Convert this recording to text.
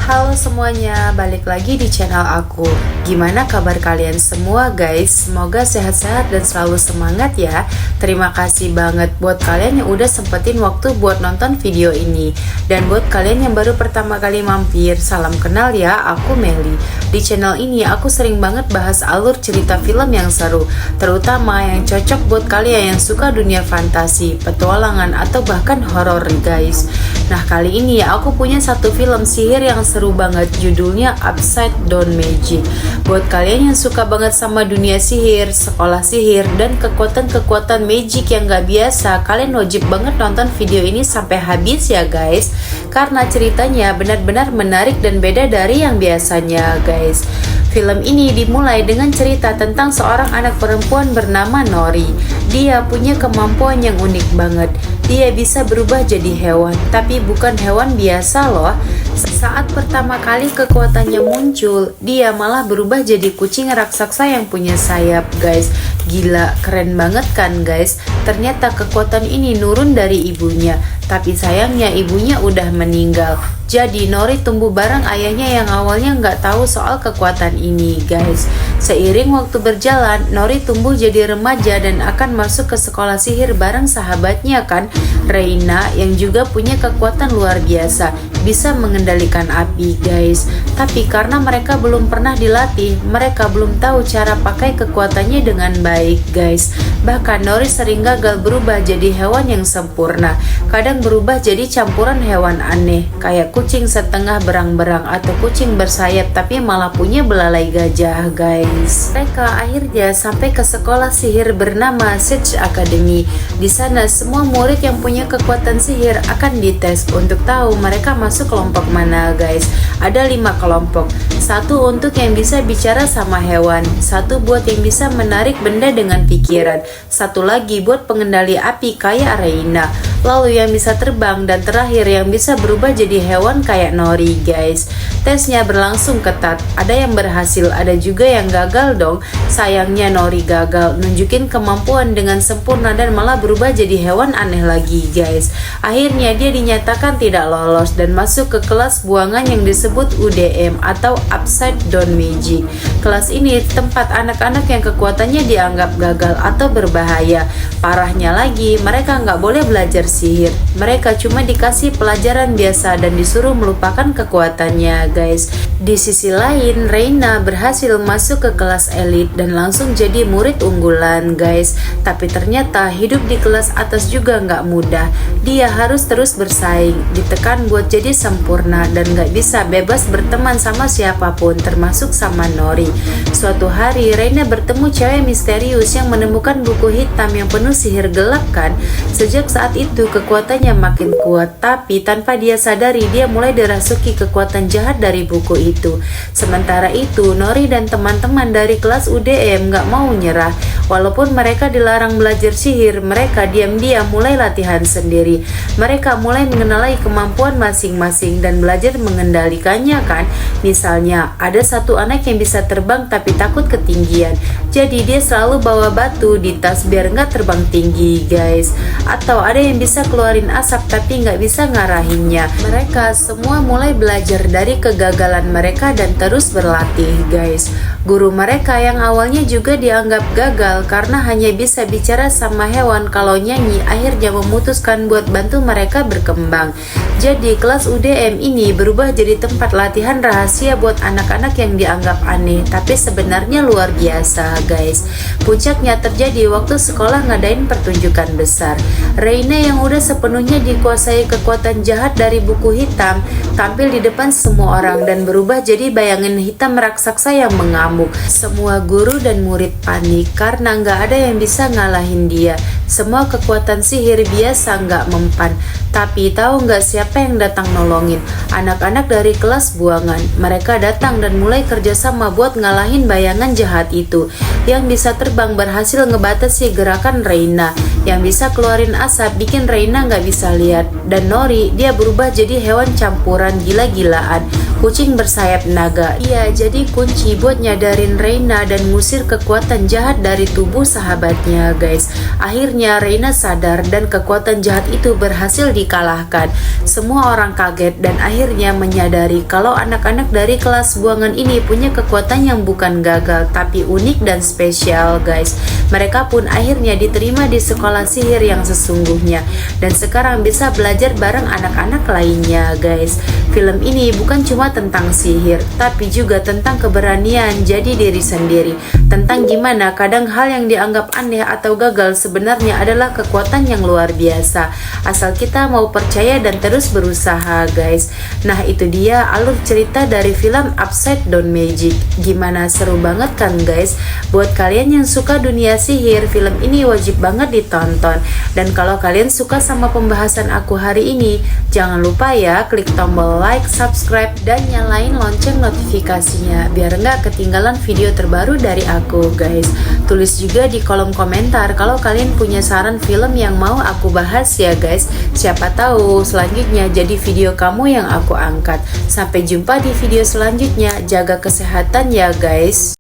Halo semuanya, balik lagi di channel aku. Gimana kabar kalian semua guys? Semoga sehat-sehat dan selalu semangat ya. Terima kasih banget buat kalian yang udah sempetin waktu buat nonton video ini. Dan buat kalian yang baru pertama kali mampir, salam kenal ya, aku Meli. Di channel ini aku sering banget bahas alur cerita film yang seru, terutama yang cocok buat kalian yang suka dunia fantasi, petualangan atau bahkan horor guys. Nah kali ini aku punya satu film sihir yang seru banget, judulnya Upside Down Magic. Buat kalian yang suka banget sama dunia sihir, sekolah sihir, dan kekuatan-kekuatan magic yang gak biasa, kalian wajib banget nonton video ini sampai habis ya guys, karena ceritanya benar-benar menarik dan beda dari yang biasanya guys. Film ini dimulai dengan cerita tentang seorang anak perempuan bernama Nori. Dia punya kemampuan yang unik banget. Dia bisa berubah jadi hewan, tapi bukan hewan biasa loh. Saat pertama kali kekuatannya muncul, dia malah berubah jadi kucing raksasa yang punya sayap guys. Gila, keren banget kan guys. Ternyata kekuatan ini nurun dari ibunya, tapi sayangnya ibunya udah meninggal. Jadi Nori tumbuh bareng ayahnya yang awalnya nggak tahu soal kekuatan ini guys. Seiring waktu berjalan, Nori tumbuh jadi remaja dan akan masuk ke sekolah sihir bareng sahabatnya kan, Reina, yang juga punya kekuatan luar biasa, bisa mengendalikan api guys. Tapi karena mereka belum pernah dilatih, mereka belum tahu cara pakai kekuatannya dengan baik guys. Bahkan Nori sering gagal berubah jadi hewan yang sempurna. Kadang berubah jadi campuran hewan aneh, kayak kucing setengah berang-berang atau kucing bersayap tapi malah punya belalai gajah guys. Mereka akhirnya sampai ke sekolah sihir bernama Sage Academy. Di sana semua murid yang punya kekuatan sihir akan dites untuk tahu mereka masuk kelompok mana guys. Ada 5 kelompok. Satu untuk yang bisa bicara sama hewan, satu buat yang bisa menarik benda dengan pikiran, satu lagi buat pengendali api kayak Reina, lalu yang bisa terbang, dan terakhir yang bisa berubah jadi hewan kayak Nori guys. Tesnya berlangsung ketat, ada yang berhasil, ada juga yang gagal dong. Sayangnya Nori gagal, nunjukin kemampuan dengan sempurna dan malah berubah jadi hewan aneh lagi guys. Akhirnya dia dinyatakan tidak lolos dan masuk ke kelas buangan yang disebut UDM atau Upside Down Magic. Kelas ini tempat anak-anak yang kekuatannya dianggap gagal atau berbahaya. Parahnya lagi, mereka nggak boleh belajar sihir. Mereka cuma dikasih pelajaran biasa dan disuruh melupakan kekuatannya guys. Di sisi lain, Reina berhasil masuk ke kelas elit dan langsung jadi murid unggulan guys. Tapi ternyata hidup di kelas atas juga nggak mudah. Dia harus terus bersaing, ditekan buat jadi sempurna dan nggak bisa bebas berteman sama siapapun, termasuk sama Nori. Suatu hari Reina bertemu cewek misterius yang menemukan buku hitam yang penuh sihir gelap kan. Sejak saat itu kekuatannya makin kuat, tapi tanpa dia sadari dia mulai dirasuki kekuatan jahat dari buku itu. Sementara itu Nori dan teman-teman dari kelas UDM gak mau nyerah. Walaupun mereka dilarang belajar sihir, mereka diam-diam mulai latihan sendiri. Mereka mulai mengenali kemampuan masing-masing dan belajar mengendalikannya kan. Misalnya ada satu anak yang bisa terbang tapi takut ketinggian, jadi dia selalu bawa batu di tas biar nggak terbang tinggi guys. Atau ada yang bisa keluarin asap tapi nggak bisa ngarahinnya. Mereka semua mulai belajar dari kegagalan mereka dan terus berlatih guys. Guru mereka yang awalnya juga dianggap gagal karena hanya bisa bicara sama hewan kalau nyanyi, akhirnya memutuskan buat bantu mereka berkembang. Jadi kelas UDM ini berubah jadi tempat latihan rahasia buat anak-anak yang dianggap aneh tapi sebenarnya luar biasa guys. Puncaknya terjadi waktu sekolah ngadain pertunjukan besar. Reina yang udah sepenuhnya dikuasai kekuatan jahat dari buku hitam tampil di depan semua orang dan berubah jadi bayangan hitam raksasa yang mengamuk. Semua guru dan murid panik karena nggak ada yang bisa ngalahin dia. Semua kekuatan sihir biasa nggak mempan. Tapi tahu nggak siapa yang datang nolongin? Anak-anak dari kelas buangan. Mereka datang dan mulai kerjasama buat ngalahin bayangan jahat itu. Yang bisa terbang berhasil ngebatasi gerakan Reina. Yang bisa keluarin asap bikin Reina nggak bisa lihat. Dan Nori, dia berubah jadi hewan campuran gila-gilaan, kucing bersayap naga. Iya, jadi kunci buat nyadar ngesadarin Reina dan ngusir kekuatan jahat dari tubuh sahabatnya guys. Akhirnya Reina sadar dan kekuatan jahat itu berhasil dikalahkan. Semua orang kaget dan akhirnya menyadari kalau anak-anak dari kelas buangan ini punya kekuatan yang bukan gagal tapi unik dan spesial guys. Mereka pun akhirnya diterima di sekolah sihir yang sesungguhnya dan sekarang bisa belajar bareng anak-anak lainnya guys. Film ini bukan cuma tentang sihir tapi juga tentang keberanian jadi diri sendiri, tentang gimana kadang hal yang dianggap aneh atau gagal sebenarnya adalah kekuatan yang luar biasa asal kita mau percaya dan terus berusaha guys. Nah itu dia alur cerita dari film Upside Down Magic. Gimana, seru banget kan guys? Buat kalian yang suka dunia sihir, film ini wajib banget ditonton. Dan kalau kalian suka sama pembahasan aku hari ini, jangan lupa ya klik tombol like, subscribe, dan nyalain lonceng notifikasinya biar nggak ketinggalan video terbaru dari aku guys. Tulis juga di kolom komentar kalau kalian punya saran film yang mau aku bahas ya guys. Siapa tahu selanjutnya jadi video kamu yang aku angkat. Sampai jumpa di video selanjutnya. Jaga kesehatan ya guys.